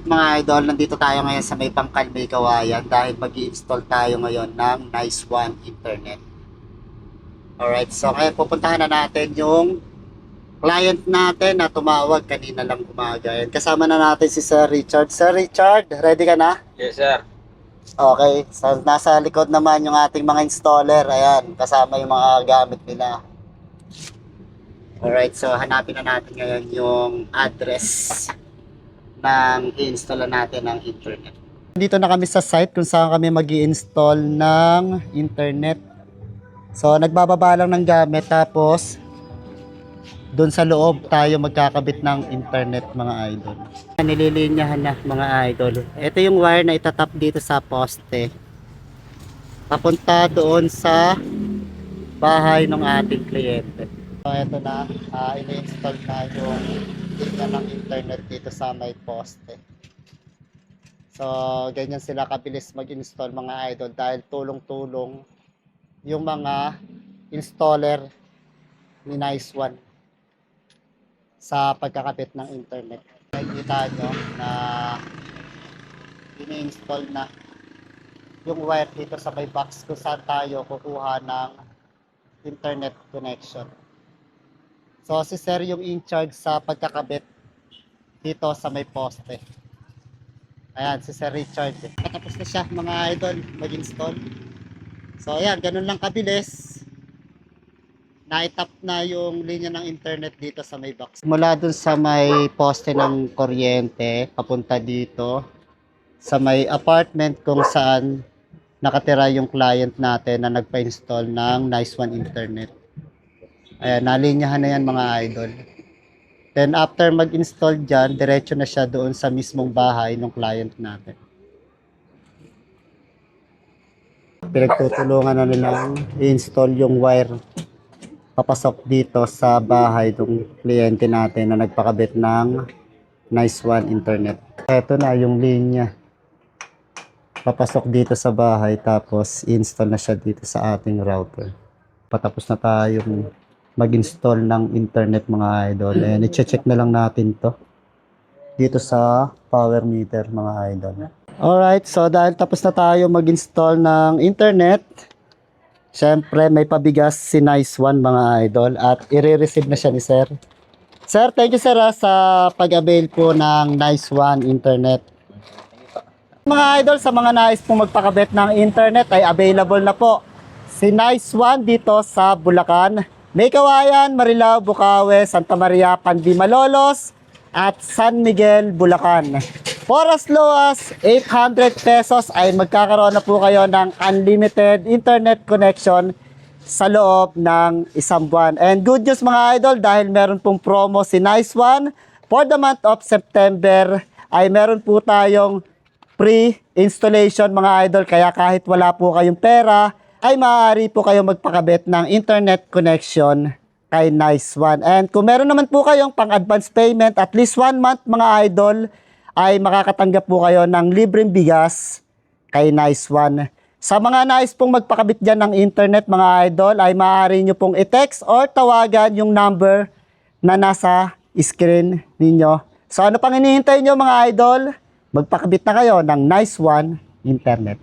Mga idol, nandito tayo ngayon sa may Pangkal, May Kawayan dahil mag-i-install tayo ngayon ng Nice One Internet. Alright, so ngayon pupuntahan na natin yung client natin na tumawag kanina lang umaga. And kasama na natin si Sir Richard. Sir Richard, ready ka na? Yes, sir. Okay, so nasa likod naman yung ating mga installer. Ayan, kasama yung mga gamit nila. Alright, so hanapin na natin ngayon yung address ng i-install natin ng internet. Dito na kami sa site kung saan kami mag-i-install ng internet. So nagbababa lang ng gamit tapos doon sa loob tayo magkakabit ng internet, mga idol. Nililinyahan na, mga idol. Ito yung wire na itatap dito sa poste. Papunta doon sa bahay ng ating kliyente. So ito na, ini-install na yung linya ng internet dito sa may poste. So ganyan sila kabilis mag-install, mga idol, dahil tulong-tulong yung mga installer ni Nice One sa pagkakabit ng internet. Nakikita nyo na ini-install na yung wire dito sa may box kung saan tayo kukuha ng internet connection. So si Sir yung in charge sa pagkakabit dito sa may poste. Ayan, si Sir Richard. Patapos na siya, mga idol, mag-install. So ayan, ganun lang kabilis. Na-tap na yung linya ng internet dito sa may box. Mula dun sa may poste ng kuryente, papunta dito sa may apartment kung saan nakatira yung client natin na nagpa-install ng Nice One Internet. Ayan, nalinyahan na yan, mga idol. Then after mag-install dyan, diretso na siya doon sa mismong bahay ng client natin. Pinagtutulungan na nilang i-install yung wire papasok dito sa bahay ng kliyente natin na nagpakabit ng Nice One Internet. Ito na yung linya. Papasok dito sa bahay tapos install na siya dito sa ating router. Patapos na tayong mag-install ng internet, mga idol. And i-check na lang natin to dito sa power meter, mga idol. Alright, so dahil tapos na tayo mag-install ng internet, siyempre, may pabigas si Nice One, mga idol, at i-receive na siya ni Sir. Sir, thank you, sir, sa pag-avail po ng Nice One Internet. Mga idol, sa mga nais pong magpakabit ng internet ay available na po si Nice One dito sa Bulacan, May Kawayan, Marilao, Bukawe, Santa Maria, Pandi, Malolos, at San Miguel, Bulacan. For as low as 800 pesos ay magkakaroon na po kayo ng unlimited internet connection sa loob ng isang buwan. And good news, mga idol, dahil meron pong promo si Nice One for the month of September ay meron po tayong free installation, mga idol. Kaya kahit wala po kayong pera ay maaari po kayong magpakabit ng internet connection kay Nice One. And kung meron naman po kayong pang-advance payment at least 1 month, mga idol, ay makakatanggap po kayo ng libreng bigas kay Nice One. Sa mga nais pong magpakabit dyan ng internet, mga idol, ay maaari nyo pong i-text or tawagan yung number na nasa screen ninyo. So ano pang hinihintay nyo, mga idol? Magpakabit na kayo ng Nice One Internet.